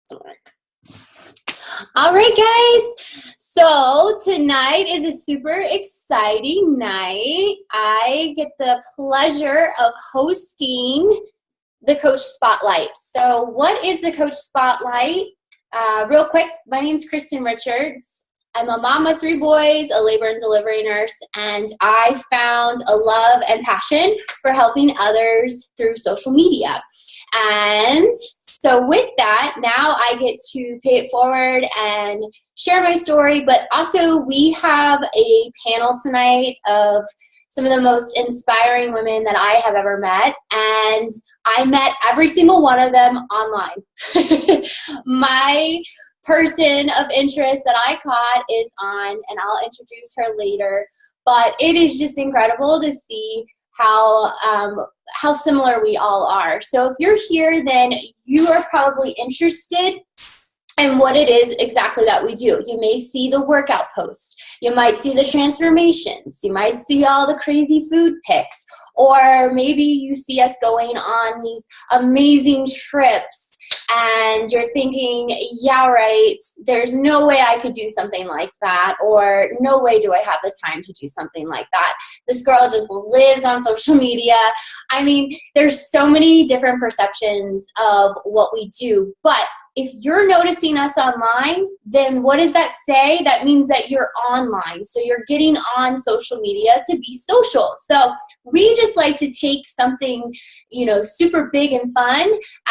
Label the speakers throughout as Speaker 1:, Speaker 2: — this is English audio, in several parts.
Speaker 1: Doesn't work. All right, guys. So tonight is a super exciting night. I get the pleasure of hosting the Coach Spotlight. So what is the Coach Spotlight? Real quick, my name is Kristen Richards. I'm a mom of 3 boys, a labor and delivery nurse, and I found a love and passion for helping others through social media. And so with that, now I get to pay it forward and share my story, but also we have a panel tonight of some of the most inspiring women that I have ever met, and I met every single one of them online. My person of interest that I caught is on, and I'll introduce her later, but it is just incredible to see how similar we all are. So if you're here, then you are probably interested in what it is exactly that we do. You may see the workout post. You might see the transformations. You might see all the crazy food pics. Or maybe you see us going on these amazing trips and you're thinking, yeah, right, there's no way I could do something like that, or no way do I have the time to do something like that. This girl just lives on social media. I mean, there's so many different perceptions of what we do, but if you're noticing us online, then what does that say? That means that you're online. So you're getting on social media to be social. So we just like to take something, super big and fun,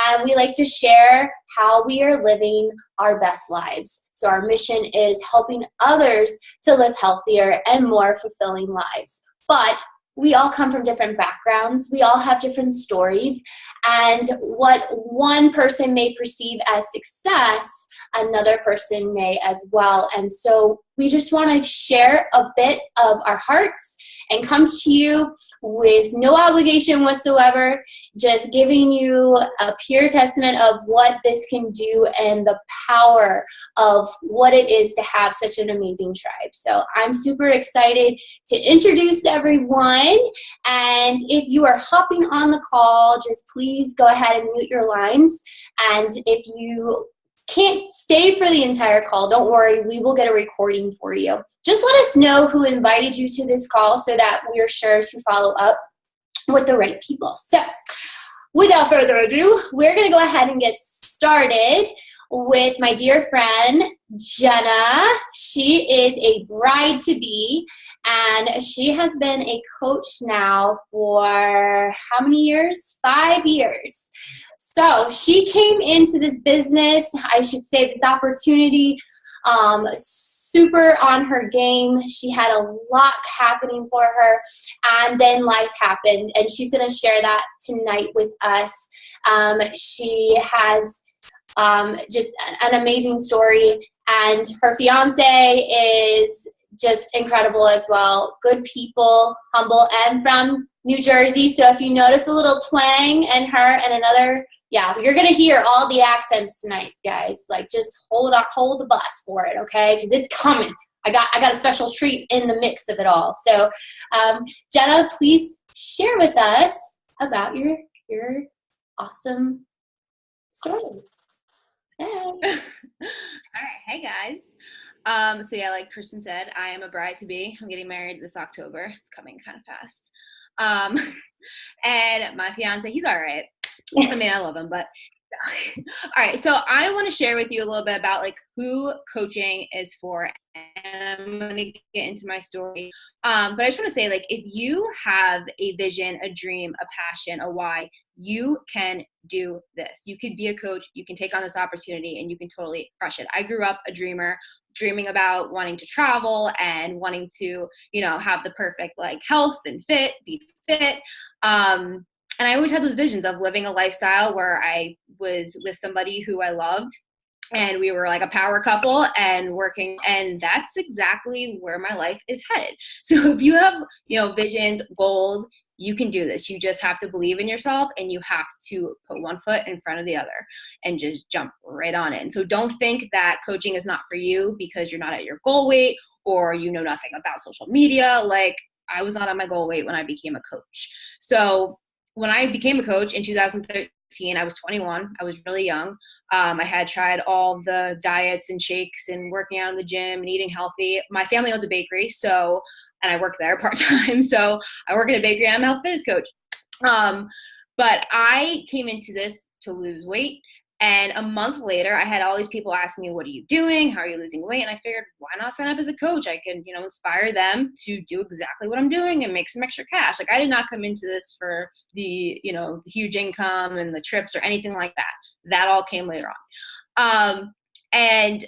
Speaker 1: and we like to share how we are living our best lives. So our mission is helping others to live healthier and more fulfilling lives. But we all come from different backgrounds. We all have different stories. And what one person may perceive as success, another person may as well. And so we just want to share a bit of our hearts and come to you with no obligation whatsoever, just giving you a pure testament of what this can do and the power of what it is to have such an amazing tribe. So I'm super excited to introduce everyone. And if you are hopping on the call, just please go ahead and mute your lines. And if you can't stay for the entire call, don't worry, we will get a recording for you. Just let us know who invited you to this call so that we're sure to follow up with the right people. So without further ado, we're going to go ahead and get started with my dear friend, Jenna. She is a bride-to-be, and she has been a coach now for how many years? 5 years. So she came into this business, I should say this opportunity, super on her game. She had a lot happening for her, and then life happened, and she's going to share that tonight with us. She has just an amazing story, and her fiance is just incredible as well. Good people, humble, and from New Jersey. So if you notice a little twang in her and another, you're going to hear all the accents tonight, guys. Like, just hold the bus for it, okay? Because it's coming. I got a special treat in the mix of it all. So, Jenna, please share with us about your awesome story. Hey.
Speaker 2: All right. Hey, guys. So yeah, like Kristen said, I am a bride-to-be. I'm getting married this October. It's coming kind of fast. And my fiance, he's all right. I mean, I love him, but all right. So I want to share with you a little bit about like who coaching is for, and I'm going to get into my story. But I just want to say, like, if you have a vision, a dream, a passion, a why, you can do this. You could be a coach. You can take on this opportunity, and you can totally crush it. I grew up a dreamer, dreaming about wanting to travel and wanting to, have the perfect like health and be fit. And I always had those visions of living a lifestyle where I was with somebody who I loved, and we were like a power couple and working, and that's exactly where my life is headed. So if you have, visions, goals, you can do this. You just have to believe in yourself, and you have to put one foot in front of the other and just jump right on it. And so don't think that coaching is not for you because you're not at your goal weight or you know nothing about social media. Like, I was not on my goal weight when I became a coach. So when I became a coach in 2013, I was 21. I was really young. I had tried all the diets and shakes and working out in the gym and eating healthy. My family owns a bakery, and I work there part-time. So I work in a bakery. I'm a health fitness coach. But I came into this to lose weight. And a month later, I had all these people asking me, what are you doing? How are you losing weight? And I figured, why not sign up as a coach? I can, inspire them to do exactly what I'm doing and make some extra cash. Like, I did not come into this for the, the huge income and the trips or anything like that. That all came later on. And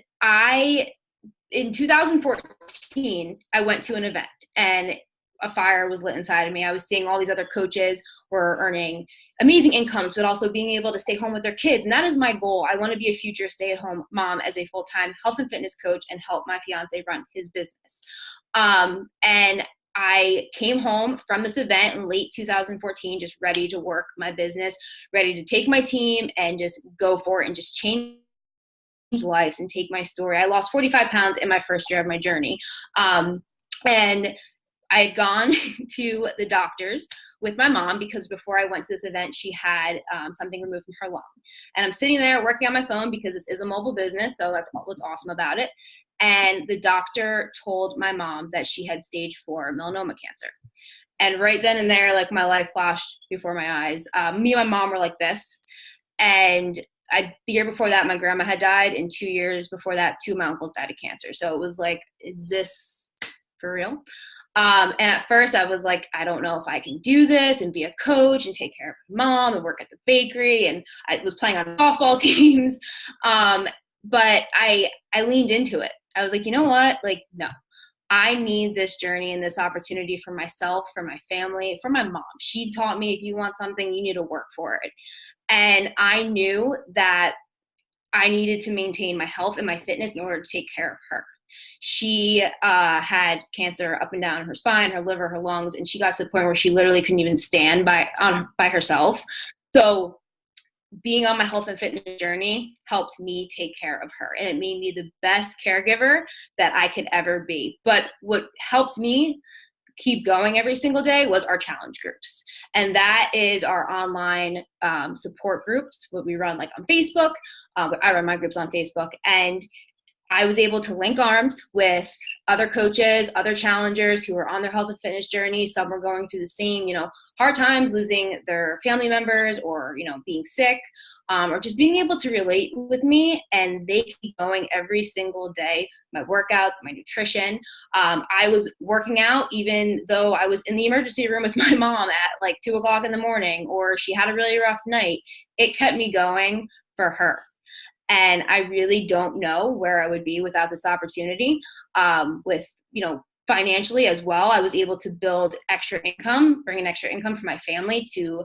Speaker 2: in 2014, I went to an event and a fire was lit inside of me. I was seeing all these other coaches were earning amazing incomes, but also being able to stay home with their kids. And that is my goal. I want to be a future stay-at-home mom as a full-time health and fitness coach and help my fiance run his business. And I came home from this event in late 2014, just ready to work my business, ready to take my team and just go for it and just change lives and take my story. I lost 45 pounds in my first year of my journey. And I had gone to the doctors with my mom because before I went to this event, she had something removed from her lung. And I'm sitting there working on my phone because this is a mobile business, so that's what's awesome about it. And the doctor told my mom that she had stage 4 melanoma cancer. And right then and there, like, my life flashed before my eyes. Me and my mom were like this. And the year before that, my grandma had died. And 2 years before that, 2 of my uncles died of cancer. So it was like, is this for real? And at first I was like, I don't know if I can do this and be a coach and take care of my mom and work at the bakery. And I was playing on softball teams. But I leaned into it. I was like, you know what? Like, no, I need this journey and this opportunity for myself, for my family, for my mom. She taught me, if you want something, you need to work for it. And I knew that I needed to maintain my health and my fitness in order to take care of her. She had cancer up and down her spine, her liver, her lungs, and she got to the point where she literally couldn't even stand by herself. So being on my health and fitness journey helped me take care of her, and it made me the best caregiver that I could ever be. But what helped me keep going every single day was our challenge groups. And that is our online support groups, what we run like on Facebook. I run my groups on Facebook, and I was able to link arms with other coaches, other challengers who were on their health and fitness journey. Some were going through the same, hard times, losing their family members or, being sick, or just being able to relate with me. And they keep going every single day. My workouts, my nutrition. I was working out even though I was in the emergency room with my mom at like 2 o'clock in the morning, or she had a really rough night. It kept me going for her. And I really don't know where I would be without this opportunity. With, financially as well, I was able to build extra income, bring in extra income for my family to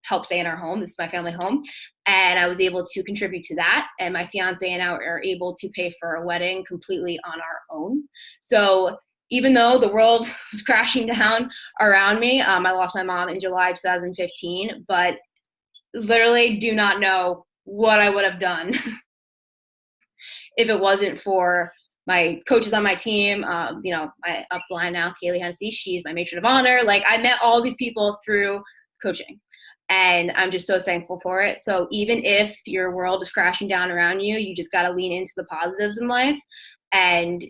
Speaker 2: help stay in our home. This is my family home. And I was able to contribute to that. And my fiance and I are able to pay for a wedding completely on our own. So even though the world was crashing down around me, I lost my mom in July 2015, but literally do not know what I would have done if it wasn't for my coaches on my team. My upline now, Kaylee Hennessy, she's my matron of honor. Like, I met all these people through coaching, and I'm just so thankful for it. So even if your world is crashing down around you, you just got to lean into the positives in life, and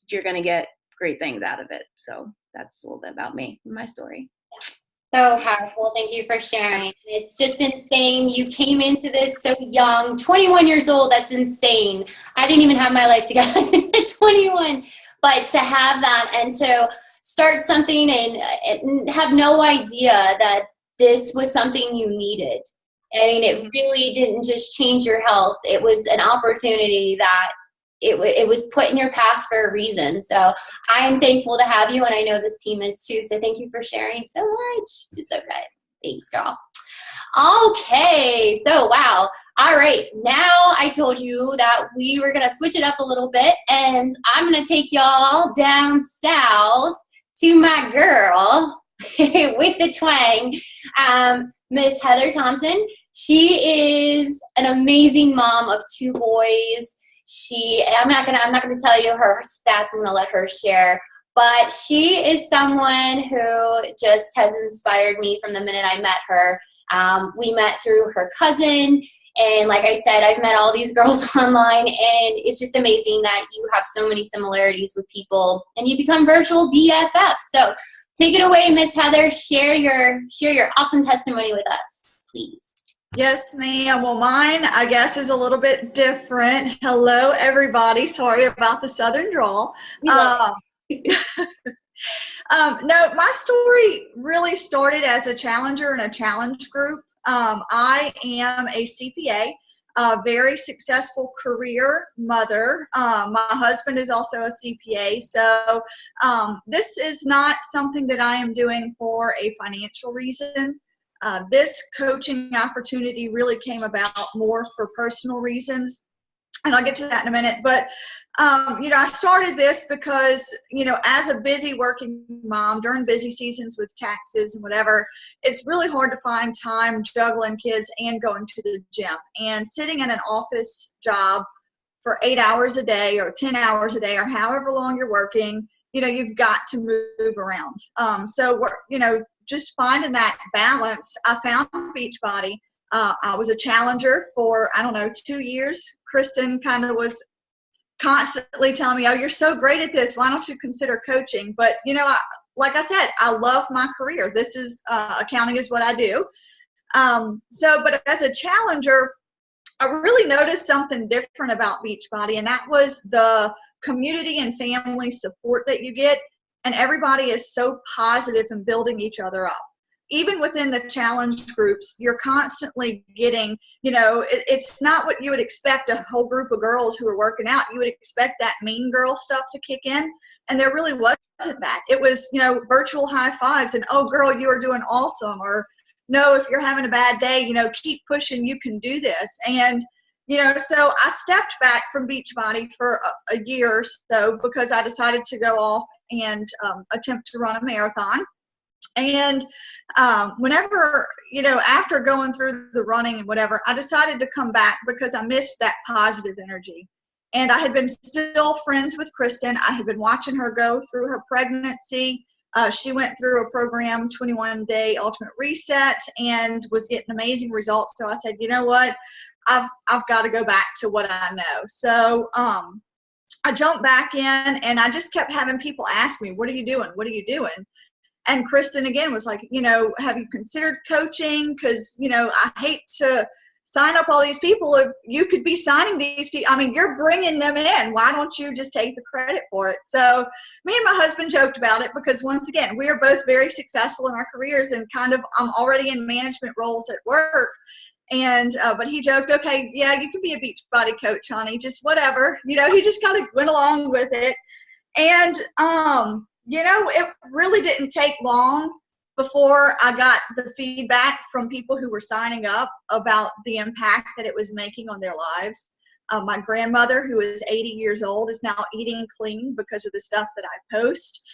Speaker 2: you're going to get great things out of it. So that's a little bit about me and my story.
Speaker 1: So powerful. Thank you for sharing. It's just insane. You came into this so young, 21 years old. That's insane. I didn't even have my life together at 21. But to have that and to start something and have no idea that this was something you needed. I mean, it really didn't just change your health. It was an opportunity that it was put in your path for a reason. So I am thankful to have you, and I know this team is too. So thank you for sharing so much. Just so good. Thanks, girl. Okay, so wow. All right, now I told you that we were going to switch it up a little bit, and I'm going to take y'all down south to my girl with the twang, Miss Heather Thompson. She is an amazing mom of 2 boys. I'm not gonna tell you her stats. I'm gonna let her share. But she is someone who just has inspired me from the minute I met her. We met through her cousin. And like I said, I've met all these girls online, and it's just amazing that you have so many similarities with people and you become virtual BFFs. So take it away, Miss Heather. Share your awesome testimony with us, please.
Speaker 3: Yes, ma'am. Well, mine, I guess, is a little bit different. Hello, everybody. Sorry about the Southern drawl. No, my story really started as a challenger in a challenge group. I am a CPA, a very successful career mother. My husband is also a CPA. So this is not something that I am doing for a financial reason. This coaching opportunity really came about more for personal reasons, and I'll get to that in a minute. But I started this because, as a busy working mom during busy seasons with taxes and whatever, it's really hard to find time juggling kids and going to the gym. And sitting in an office job for 8 hours a day or 10 hours a day or however long you're working, you've got to move around. So we're, just finding that balance. I found Beachbody. I was a challenger for, 2 years. Kristen kind of was constantly telling me, oh, you're so great at this. Why don't you consider coaching? But, like I said, I love my career. This is accounting is what I do. But as a challenger, I really noticed something different about Beachbody, and that was the community and family support that you get. And everybody is so positive and building each other up. Even within the challenge groups, you're constantly getting, it's not what you would expect a whole group of girls who are working out. You would expect that mean girl stuff to kick in. And there really wasn't that. It was, virtual high fives and, oh, girl, you are doing awesome. Or, no, if you're having a bad day, keep pushing. You can do this. And, so I stepped back from Beachbody for a year or so because I decided to go off and attempt to run a marathon. And whenever, after going through the running and whatever, I decided to come back because I missed that positive energy. And I had been still friends with Kristen. I had been watching her go through her pregnancy. She went through a program, 21-day ultimate reset, and was getting amazing results. So I said, you know what? I've got to go back to what I know. So I jumped back in, and I just kept having people ask me, what are you doing? What are you doing? And Kristen, again, was like, have you considered coaching? Because, I hate to sign up all these people if you could be signing these people. I mean, you're bringing them in. Why don't you just take the credit for it? So me and my husband joked about it because, once again, we are both very successful in our careers and I'm already in management roles at work. And but he joked, okay, yeah, you can be a Beachbody coach, honey, just whatever. He just kind of went along with it. And, it really didn't take long before I got the feedback from people who were signing up about the impact that it was making on their lives. My grandmother, who is 80 years old, is now eating clean because of the stuff that I post.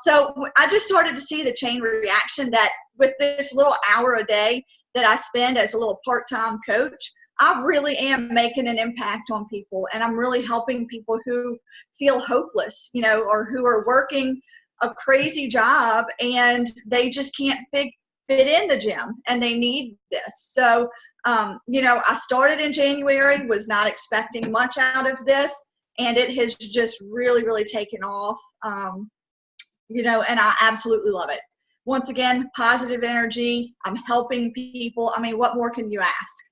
Speaker 3: So I just started to see the chain reaction that with this little hour a day that I spend as a little part-time coach, I really am making an impact on people, and I'm really helping people who feel hopeless, or who are working a crazy job and they just can't fit in the gym and they need this. So, I started in January, was not expecting much out of this, and it has just really, really taken off, and I absolutely love it. Once again, positive energy. I'm helping people. I mean, what more can you ask?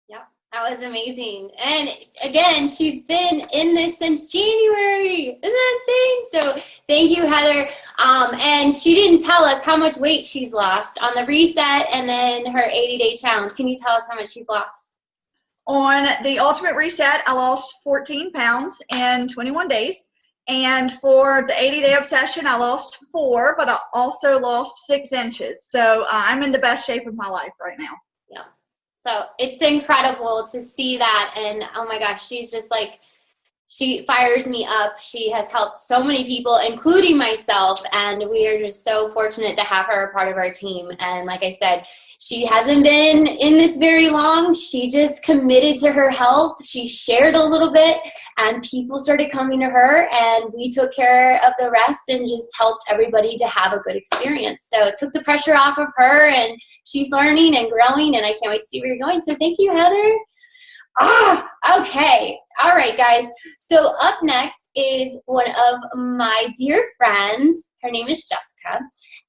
Speaker 1: Yep, that was amazing. And again, she's been in this since January. Isn't that insane? So thank you, Heather. And she didn't tell us how much weight she's lost on the reset and then her 80-day challenge. Can you tell us how much she's lost?
Speaker 3: On the ultimate reset, I lost 14 pounds in 21 days. And for the 80-day obsession, I lost 4, but I also lost 6 inches. So I'm in the best shape of my life right now.
Speaker 1: Yeah. So it's incredible to see that. And oh my gosh, she's just like, she fires me up. She has helped so many people, including myself, and we are just so fortunate to have her a part of our team. And like I said, she hasn't been in this very long. She just committed to her health. She shared a little bit, and people started coming to her, and we took care of the rest and just helped everybody to have a good experience. So it took the pressure off of her, and she's learning and growing, and I can't wait to see where you're going. So thank you, Heather. Okay. All right, guys. So up next is one of my dear friends. Her name is Jessica,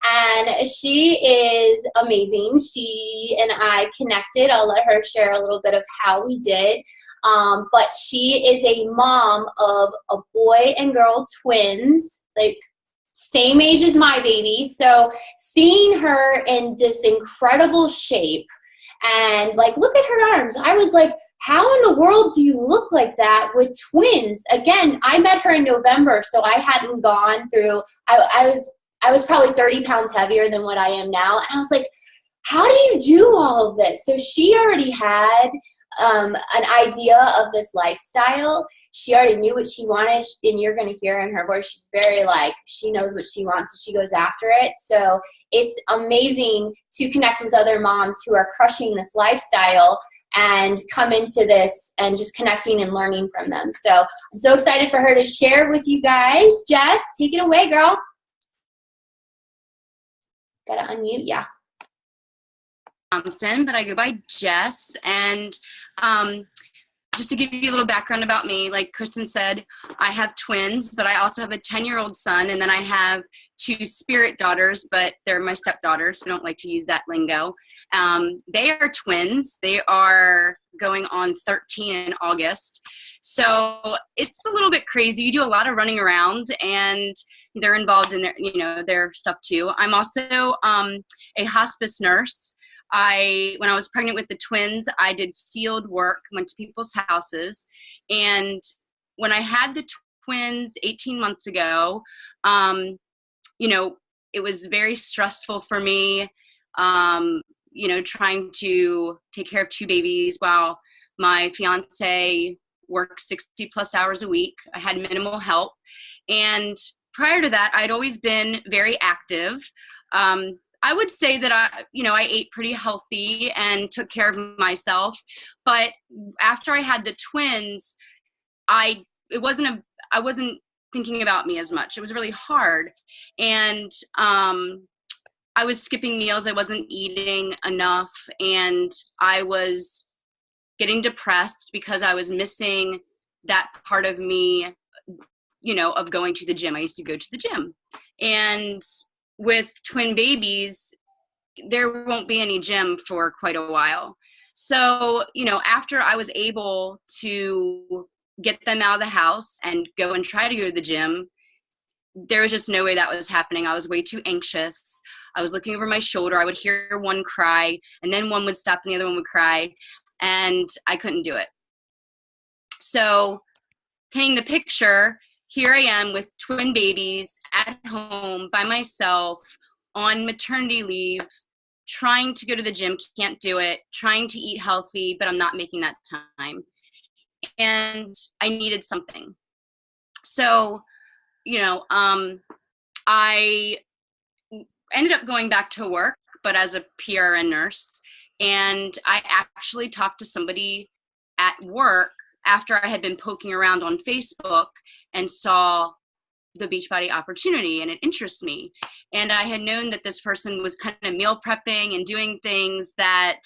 Speaker 1: and she is amazing. She and I connected. I'll let her share a little bit of how we did. But she is a mom of a boy and girl twins, like same age as my baby. So seeing her in this incredible shape and like, look at her arms. I was like, how in the world do you look like that with twins? Again, I met her in November, so I hadn't gone through, I was probably 30 pounds heavier than what I am now. And I was like, how do you do all of this? So she already had an idea of this lifestyle. She already knew what she wanted, and you're going to hear in her voice, she's very like, she knows what she wants, so she goes after it. So it's amazing to connect with other moms who are crushing this lifestyle and come into this and just connecting and learning from them. So I'm so excited for her to share with you guys. Jess, take it away, girl. Gotta unmute, yeah.
Speaker 4: Thompson, but I go by Jess. And just to give you a little background about me, like Kristen said, I have twins, but I also have a 10-year-old son, and then I have 2 spirit daughters, but they're my stepdaughters. So I don't like to use that lingo. They are twins. They are going on 13 in August. So it's a little bit crazy. You do a lot of running around, and they're involved in their stuff too. I'm also a hospice nurse. When I was pregnant with the twins, I did field work, went to people's houses. And when I had the twins 18 months ago, it was very stressful for me, trying to take care of 2 babies while my fiance worked 60 plus hours a week. I had minimal help. And prior to that, I'd always been very active. I would say that I ate pretty healthy and took care of myself. But after I had the twins, I wasn't thinking about me as much. It was really hard. And I was skipping meals. I wasn't eating enough. And I was getting depressed because I was missing that part of me, of going to the gym. I used to go to the gym. And with twin babies, there won't be any gym for quite a while. So, after I was able to get them out of the house and go and try to go to the gym, there was just no way that was happening. I was way too anxious. I was looking over my shoulder. I would hear one cry, and then one would stop and the other one would cry, and I couldn't do it. So, painting the picture, here I am with twin babies at home by myself on maternity leave, trying to go to the gym, can't do it, trying to eat healthy, but I'm not making that time. And I needed something. So, I ended up going back to work, but as a PRN nurse. And I actually talked to somebody at work after I had been poking around on Facebook and saw the Beachbody opportunity, and it interested me. And I had known that this person was kind of meal prepping and doing things that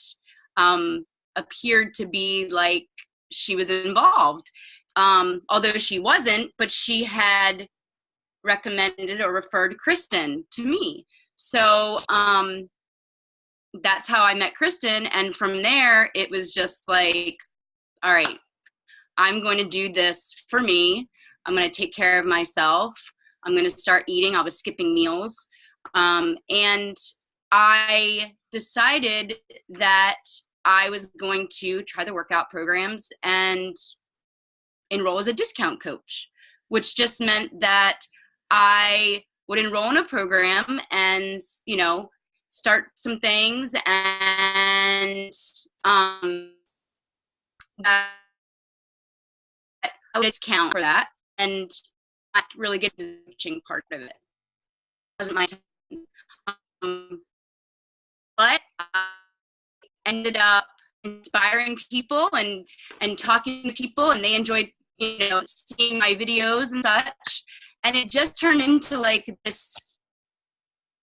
Speaker 4: appeared to be like she was involved. Although she wasn't, but she had recommended or referred Kristen to me. So that's how I met Kristen. And from there, it was just like, all right, I'm going to do this for me. I'm going to take care of myself. I'm going to start eating. I was skipping meals. And I decided that I was going to try the workout programs and enroll as a discount coach, which just meant that I would enroll in a program and, start some things, and that a discount for that and not really get the coaching part of it. Wasn't my time. But I ended up inspiring people and talking to people, and they enjoyed, seeing my videos and such. And it just turned into like this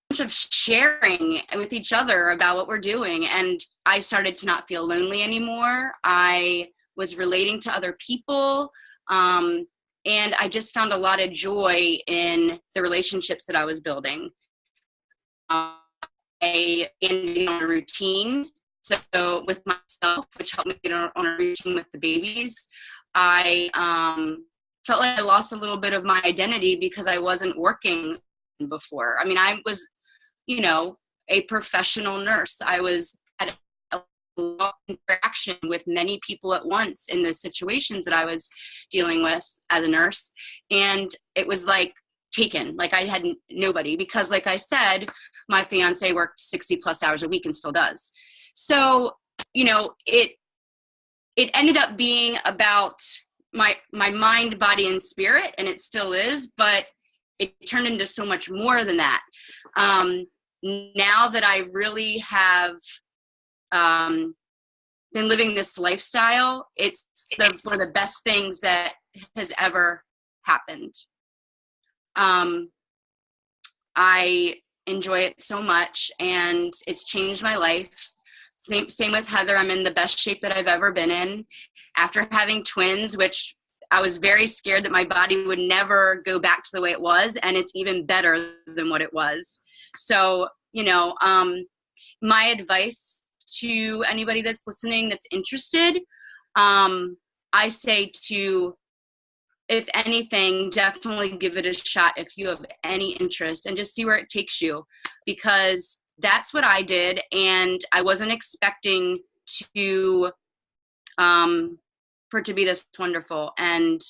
Speaker 4: bunch of sharing with each other about what we're doing. And I started to not feel lonely anymore. I was relating to other people. And I just found a lot of joy in the relationships that I was building. I ended on a routine. So with myself, which helped me get on a routine with the babies, I felt like I lost a little bit of my identity because I wasn't working before. I mean, I was, a professional nurse. I was at a lot of interaction with many people at once in the situations that I was dealing with as a nurse. And it was like taken, like I had nobody, because like I said, my fiance worked 60 plus hours a week and still does. So, it ended up being about my mind, body, and spirit, and it still is, but it turned into so much more than that. Now that I really have been living this lifestyle, it's one of the best things that has ever happened. I enjoy it so much, and it's changed my life. Same with Heather. I'm in the best shape that I've ever been in. After having twins, which I was very scared that my body would never go back to the way it was, and it's even better than what it was. So, my advice to anybody that's listening that's interested, I say to, if anything, definitely give it a shot if you have any interest, and just see where it takes you, because that's what I did, and I wasn't expecting to for it to be this wonderful. And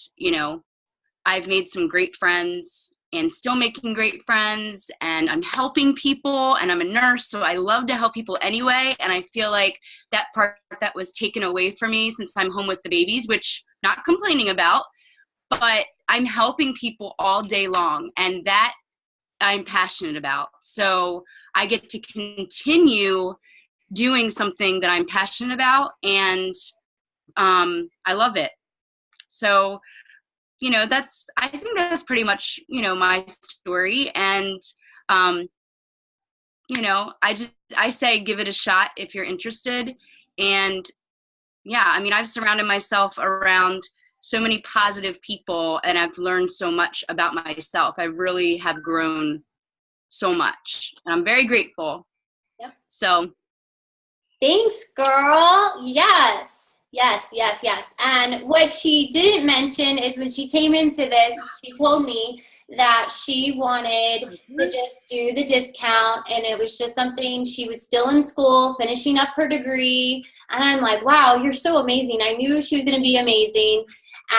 Speaker 4: I've made some great friends and still making great friends, and I'm helping people, and I'm a nurse, so I love to help people anyway. And I feel like that part that was taken away from me since I'm home with the babies, which not complaining about, but I'm helping people all day long, and that I'm passionate about. So I get to continue doing something that I'm passionate about, and I love it. So, I think that's pretty much, my story. And, I say, give it a shot if you're interested. And yeah, I mean, I've surrounded myself around so many positive people, and I've learned so much about myself. I really have grown so much, and I'm very grateful.
Speaker 1: Yep.
Speaker 4: So.
Speaker 1: Thanks, girl. Yes. And what she didn't mention is when she came into this, she told me that she wanted to just do the discount, and it was just something, she was still in school, finishing up her degree. And I'm like, wow, you're so amazing. I knew she was going to be amazing.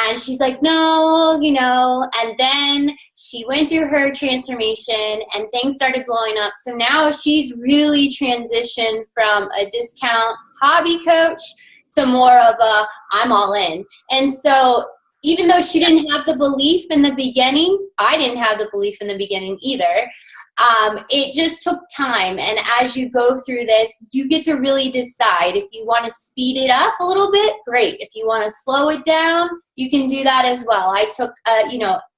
Speaker 1: And she's like, no, and then she went through her transformation and things started blowing up. So now she's really transitioned from a discount hobby coach to more of a I'm all in. And so even though she didn't have the belief in the beginning, I didn't have the belief in the beginning either. It just took time. And as you go through this, you get to really decide if you want to speed it up a little bit, great. If you want to slow it down, you can do that as well. I took,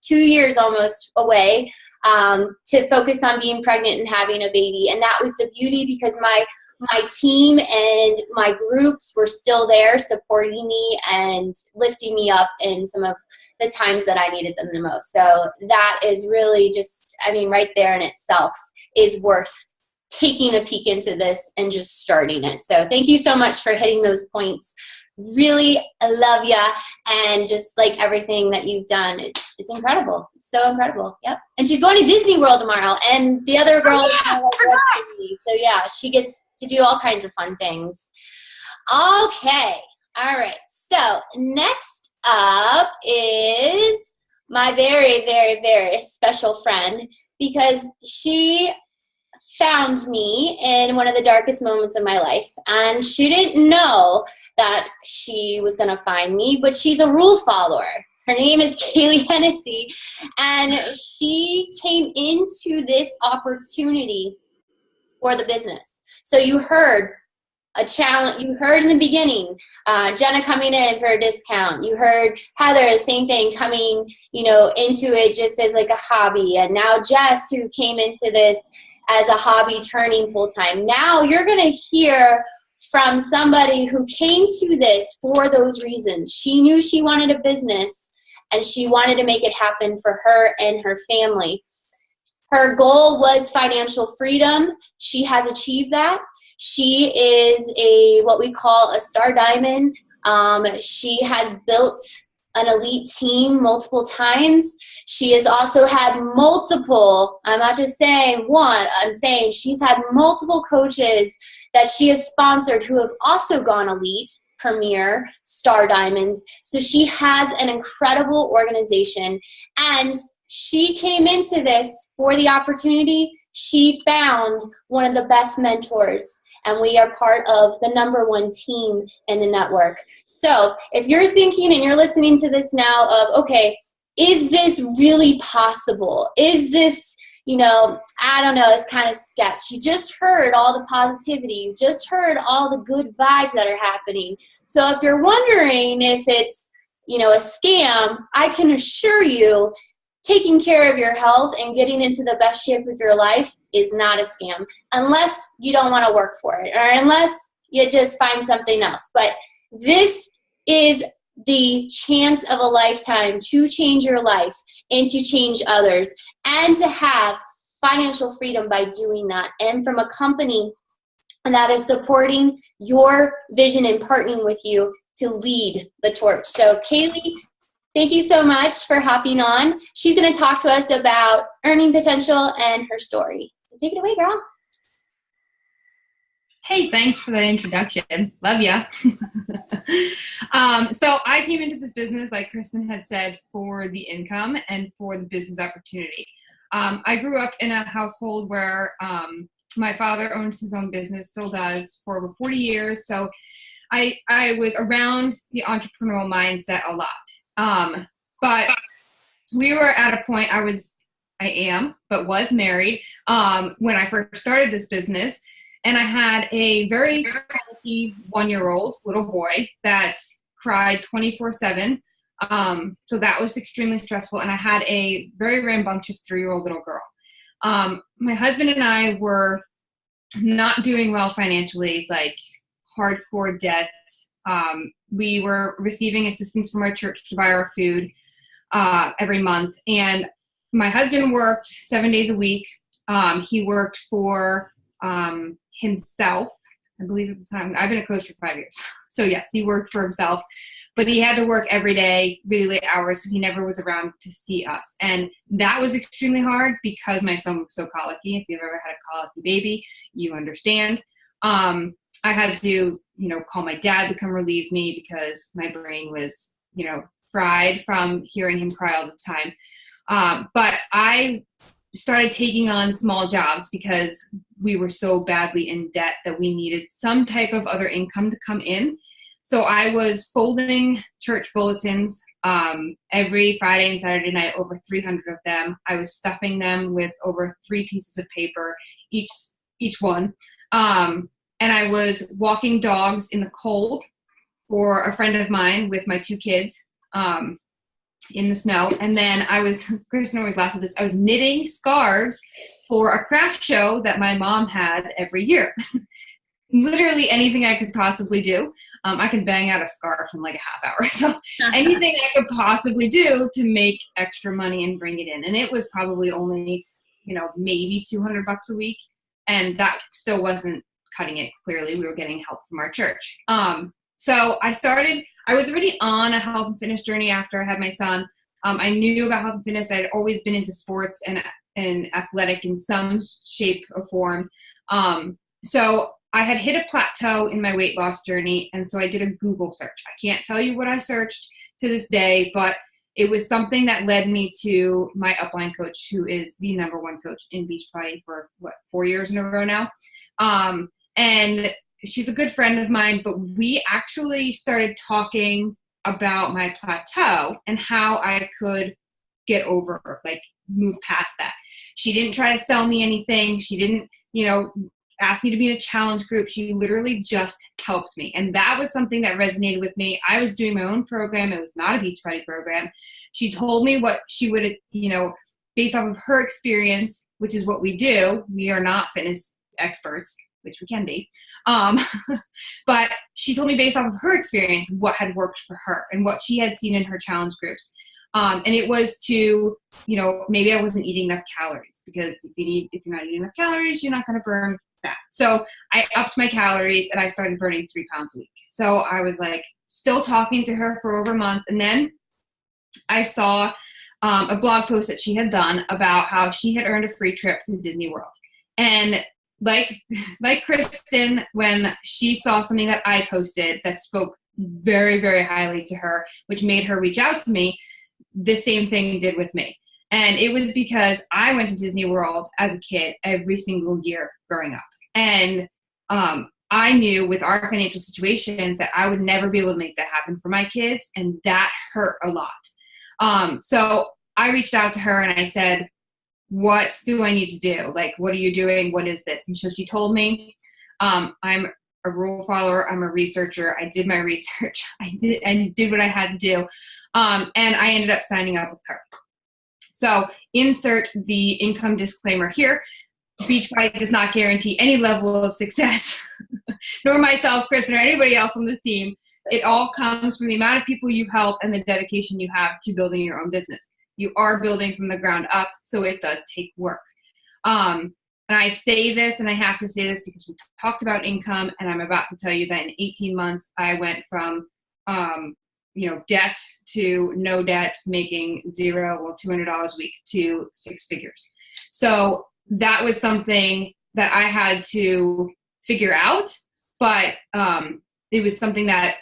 Speaker 1: 2 years almost away to focus on being pregnant and having a baby. And that was the beauty, because my team and my groups were still there supporting me and lifting me up in some of the times that I needed them the most. So that is really just, right there in itself is worth taking a peek into this and just starting it. So thank you so much for hitting those points. Really, I love ya. And just like everything that you've done, it's incredible. It's so incredible. Yep. And she's going to Disney World tomorrow. And the other girl, so yeah, she gets to do all kinds of fun things. Okay. All right. So next up is my very, very, very special friend, because she found me in one of the darkest moments of my life. And she didn't know that she was going to find me, but she's a rule follower. Her name is Kaylee Hennessy, and she came into this opportunity for the business. So you heard a challenge. You heard in the beginning, Jenna coming in for a discount. You heard Heather, same thing, coming, into it just as like a hobby. And now Jess, who came into this as a hobby, turning full time. Now you're going to hear from somebody who came to this for those reasons. She knew she wanted a business, and she wanted to make it happen for her and her family. Her goal was financial freedom. She has achieved that. She is what we call a star diamond. She has built an elite team multiple times. She has also had multiple, I'm not just saying one, I'm saying she's had multiple coaches that she has sponsored who have also gone elite, premier, star diamonds. So she has an incredible organization, and she came into this for the opportunity. She found one of the best mentors, and we are part of the #1 team in the network. So if you're thinking and you're listening to this now of, okay, is this really possible? Is this, I don't know, it's kind of sketch. You just heard all the positivity. You just heard all the good vibes that are happening. So if you're wondering if it's, a scam, I can assure you taking care of your health and getting into the best shape of your life is not a scam, unless you don't want to work for it or unless you just find something else. But this is the chance of a lifetime to change your life and to change others and to have financial freedom by doing that, and from a company that is supporting your vision and partnering with you to lead the torch. So Kaylee, thank you so much for hopping on. She's going to talk to us about earning potential and her story. So take it away, girl.
Speaker 5: Hey, thanks for the introduction. Love ya. So I came into this business, like Kristen had said, for the income and for the business opportunity. I grew up in a household where my father owns his own business, still does, for over 40 years. So I was around the entrepreneurial mindset a lot. But we were at a point, was married when I first started this business. And I had a very colicky 1-year-old little boy that cried 24/7. So that was extremely stressful. And I had a very rambunctious 3-year-old little girl. My husband and I were not doing well financially, like hardcore debt. We were receiving assistance from our church to buy our food every month. And my husband worked 7 days a week. He worked for himself, I believe at the time. I've been a coach for 5 years. So yes, he worked for himself, but he had to work every day, really late hours. So he never was around to see us. And that was extremely hard because my son was so colicky. If you've ever had a colicky baby, you understand. I had to, call my dad to come relieve me because my brain was, fried from hearing him cry all the time. But I started taking on small jobs because we were so badly in debt that we needed some type of other income to come in. So I was folding church bulletins every Friday and Saturday night, over 300 of them. I was stuffing them with over 3 pieces of paper, each one. And I was walking dogs in the cold for a friend of mine with my 2 kids in the snow. And then Kristen always laughs at this, I was knitting scarves for a craft show that my mom had every year. Literally anything I could possibly do. I could bang out a scarf in like a half hour. So anything I could possibly do to make extra money and bring it in. And it was probably only, maybe $200 a week. And that still wasn't cutting it. Clearly we were getting help from our church. So I was already on a health and fitness journey after I had my son. I knew about health and fitness. I'd always been into sports and athletic in some shape or form. So I had hit a plateau in my weight loss journey, and so I did a Google search. I can't tell you what I searched to this day, but it was something that led me to my upline coach, who is the #1 coach in Beachbody for 4 years in a row now. And she's a good friend of mine, but we actually started talking about my plateau and how I could get over, like move past that. She didn't try to sell me anything. She didn't, ask me to be in a challenge group. She literally just helped me. And that was something that resonated with me. I was doing my own program. It was not a Beachbody program. She told me what she would, based off of her experience, which is what we do. We are not fitness experts, which we can be. But she told me based off of her experience what had worked for her and what she had seen in her challenge groups. And it was to, maybe I wasn't eating enough calories, because if you're not eating enough calories, you're not going to burn fat. So I upped my calories and I started burning 3 pounds a week. So I was like still talking to her for over a month. And then I saw a blog post that she had done about how she had earned a free trip to Disney World. And like Kristen, when she saw something that I posted that spoke very, very highly to her, which made her reach out to me, the same thing did with me. And it was because I went to Disney World as a kid every single year growing up. And I knew with our financial situation that I would never be able to make that happen for my kids. And that hurt a lot. So I reached out to her and I said, what do I need to do? Like, what are you doing? What is this? And so she told me, I'm a rule follower. I'm a researcher. I did my research. I did what I had to do. And I ended up signing up with her. So insert the income disclaimer here. Beachbody does not guarantee any level of success, nor myself, Kristen, or anybody else on this team. It all comes from the amount of people you help and the dedication you have to building your own business. You are building from the ground up, so it does take work. And I say this, and I have to say this because we talked about income, and I'm about to tell you that in 18 months, I went from debt to no debt, making $200 a week to 6 figures. So that was something that I had to figure out, but it was something that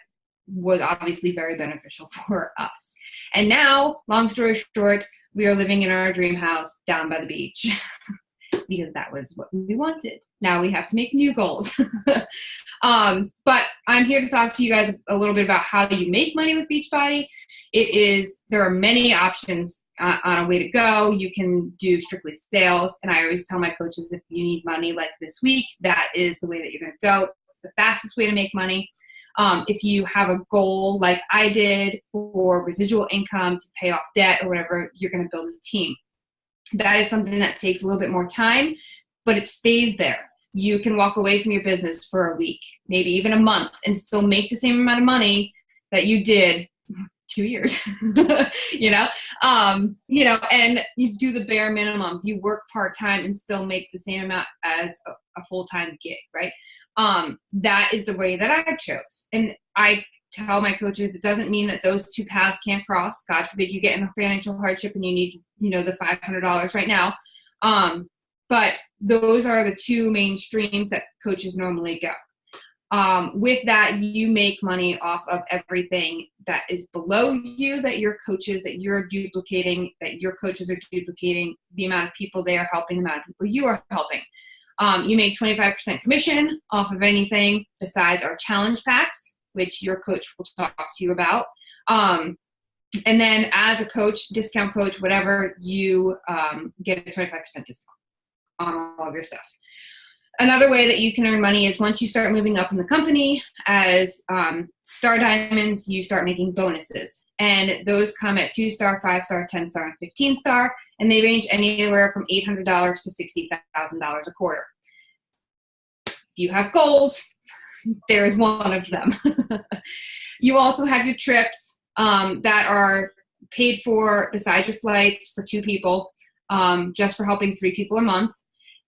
Speaker 5: was obviously very beneficial for us. And now, long story short, we are living in our dream house down by the beach because that was what we wanted. Now we have to make new goals. But I'm here to talk to you guys a little bit about how you make money with Beachbody. There are many options on a way to go. You can do strictly sales. And I always tell my coaches, if you need money like this week, that is the way that you're going to go. It's the fastest way to make money. If you have a goal like I did for residual income to pay off debt or whatever, you're going to build a team. That is something that takes a little bit more time, but it stays there. You can walk away from your business for a week, maybe even a month, and still make the same amount of money that you did 2 years, and you do the bare minimum. You work part-time and still make the same amount as a full-time gig, right? That is the way that I chose. And I tell my coaches, it doesn't mean that those two paths can't cross. God forbid you get in a financial hardship and you need, the $500 right now. But those are the two main streams that coaches normally go. With that, you make money off of everything that is below you, that your coaches are duplicating, the amount of people they are helping, the amount of people you are helping. You make 25% commission off of anything besides our challenge packs, which your coach will talk to you about. And then as a coach, discount coach, whatever, you get a 25% discount on all of your stuff. Another way that you can earn money is once you start moving up in the company as Star Diamonds, you start making bonuses. And those come at 2-star, 5-star, 10-star, and 15-star. And they range anywhere from $800 to $60,000 a quarter. If you have goals, there's one of them. You also have your trips that are paid for besides your flights for 2 people, just for helping 3 people a month.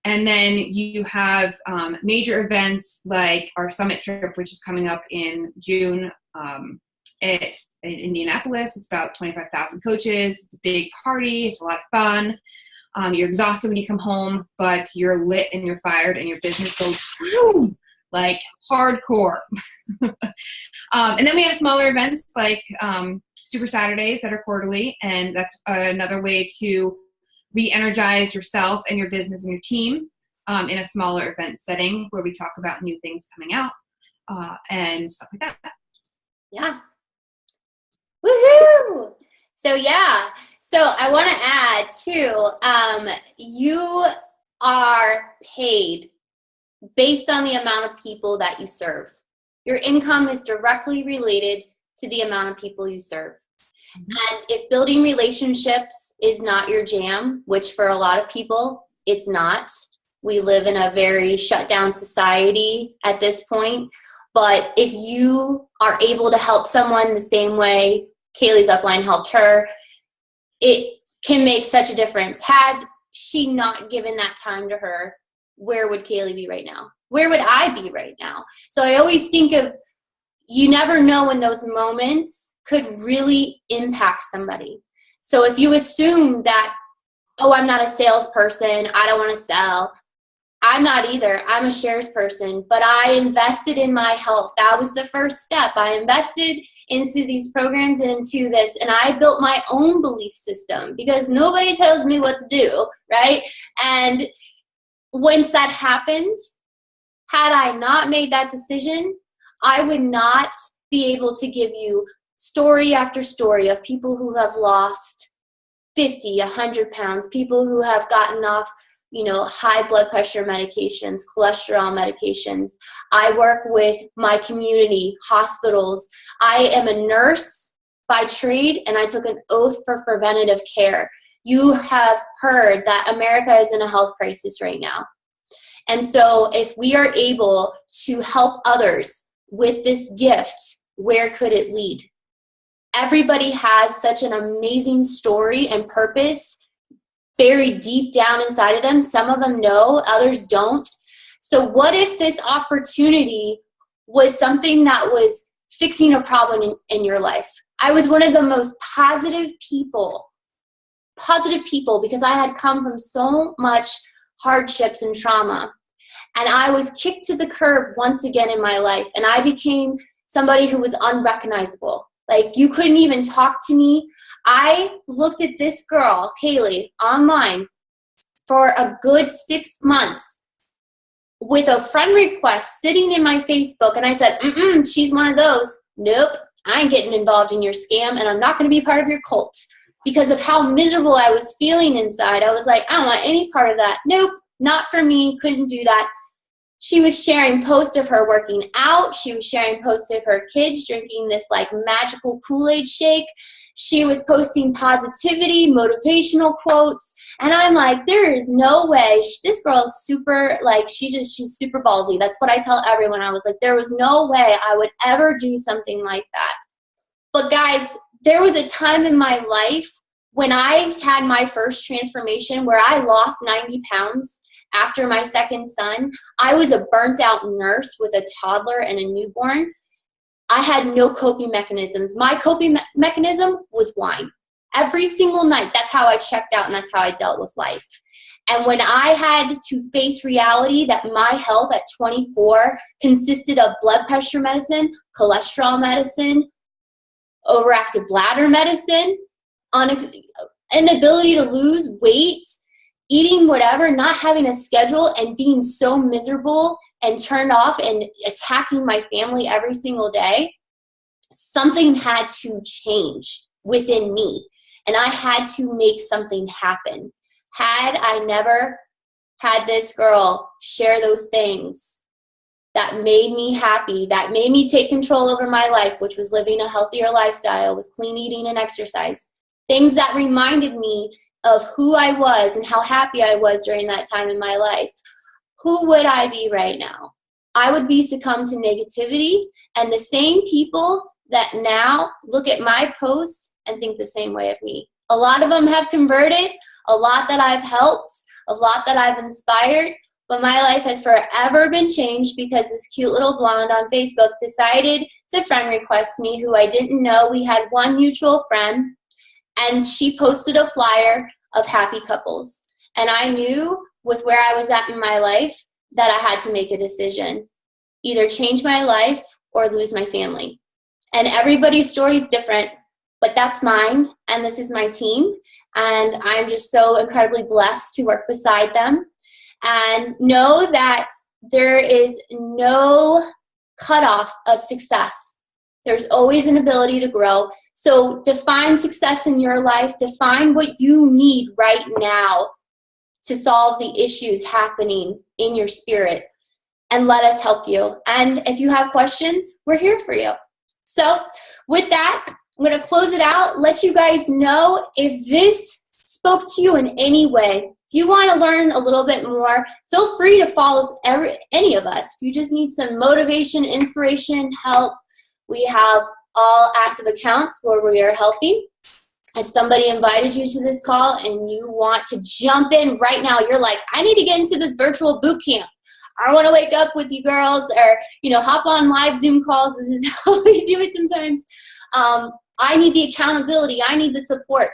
Speaker 5: And then you have major events like our summit trip, which is coming up in June in Indianapolis. It's about 25,000 coaches. It's a big party. It's a lot of fun. You're exhausted when you come home, but you're lit and you're fired and your business goes like hardcore. And then we have smaller events like Super Saturdays that are quarterly. And that's another way to re-energize yourself and your business and your team in a smaller event setting where we talk about new things coming out and stuff like that.
Speaker 1: Yeah. Woohoo! So yeah, so I want to add too, you are paid based on the amount of people that you serve. Your income is directly related to the amount of people you serve. And if building relationships is not your jam, which for a lot of people, it's not. We live in a very shut down society at this point. But if you are able to help someone the same way Kaylee's upline helped her, it can make such a difference. Had she not given that time to her, where would Kaylee be right now? Where would I be right now? So I always think of, you never know when those moments could really impact somebody. So if you assume that, oh, I'm not a salesperson, I don't want to sell. I'm not either. I'm a shares person, but I invested in my health. That was the first step. I invested into these programs and into this, and I built my own belief system because nobody tells me what to do, right? And once that happened, had I not made that decision, I would not be able to give you story after story of people who have lost 50, 100 pounds, people who have gotten off, high blood pressure medications, cholesterol medications. I work with my community, hospitals. I am a nurse by trade, and I took an oath for preventative care. You have heard that America is in a health crisis right now. And so if we are able to help others with this gift, where could it lead? Everybody has such an amazing story and purpose buried deep down inside of them. Some of them know, others don't. So what if this opportunity was something that was fixing a problem in your life? I was one of the most positive people because I had come from so much hardships and trauma. And I was kicked to the curb once again in my life. And I became somebody who was unrecognizable. Like, you couldn't even talk to me. I looked at this girl, Kaylee, online for a good 6 months with a friend request sitting in my Facebook. And I said, she's one of those. Nope, I ain't getting involved in your scam, and I'm not going to be part of your cult. Because of how miserable I was feeling inside, I was like, I don't want any part of that. Nope, not for me, couldn't do that. She was sharing posts of her working out. She was sharing posts of her kids drinking this like magical Kool-Aid shake. She was posting positivity, motivational quotes. And I'm like, there is no way. This girl is super, like, she's super ballsy. That's what I tell everyone. I was like, there was no way I would ever do something like that. But guys, there was a time in my life when I had my first transformation where I lost 90 pounds. After my second son. I was a burnt out nurse with a toddler and a newborn. I had no coping mechanisms. My coping mechanism was wine. Every single night, that's how I checked out, and that's how I dealt with life. And when I had to face reality that my health at 24 consisted of blood pressure medicine, cholesterol medicine, overactive bladder medicine, inability to lose weight, eating whatever, not having a schedule, and being so miserable and turned off and attacking my family every single day, something had to change within me. And I had to make something happen. Had I never had this girl share those things that made me happy, that made me take control over my life, which was living a healthier lifestyle with clean eating and exercise, things that reminded me of who I was and how happy I was during that time in my life, who would I be right now? I would be succumbed to negativity, and the same people that now look at my posts and think the same way of me. A lot of them have converted, a lot that I've helped, a lot that I've inspired, but my life has forever been changed because this cute little blonde on Facebook decided to friend request me who I didn't know. We had one mutual friend, and she posted a flyer of happy couples. And I knew with where I was at in my life that I had to make a decision. Either change my life or lose my family. And everybody's story is different, but that's mine, and this is my team. And I'm just so incredibly blessed to work beside them. And know that there is no cutoff of success. There's always an ability to grow. So define success in your life. Define what you need right now to solve the issues happening in your spirit, and let us help you. And if you have questions, we're here for you. So with that, I'm going to close it out, let you guys know if this spoke to you in any way. If you want to learn a little bit more, feel free to follow any of us. If you just need some motivation, inspiration, help, we have all active accounts where we are helping. If somebody invited you to this call and you want to jump in right now, you're like, I need to get into this virtual boot camp. I want to wake up with you girls, or, hop on live Zoom calls. This is how we do it sometimes. I need the accountability. I need the support.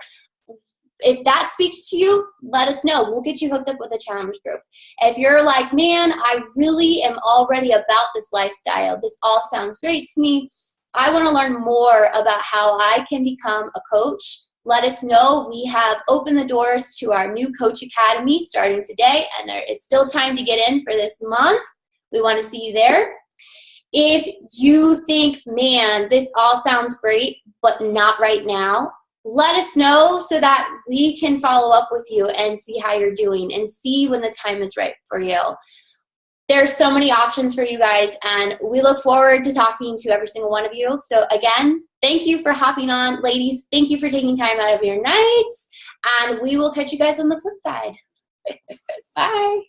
Speaker 1: If that speaks to you, let us know. We'll get you hooked up with a challenge group. If you're like, man, I really am already about this lifestyle. This all sounds great to me. I want to learn more about how I can become a coach. Let us know. We have opened the doors to our new Coach Academy starting today, and there is still time to get in for this month. We want to see you there. If you think, man, this all sounds great, but not right now, let us know so that we can follow up with you and see how you're doing and see when the time is right for you. There's so many options for you guys, and we look forward to talking to every single one of you. So again, thank you for hopping on. Ladies, thank you for taking time out of your nights, and we will catch you guys on the flip side. Bye.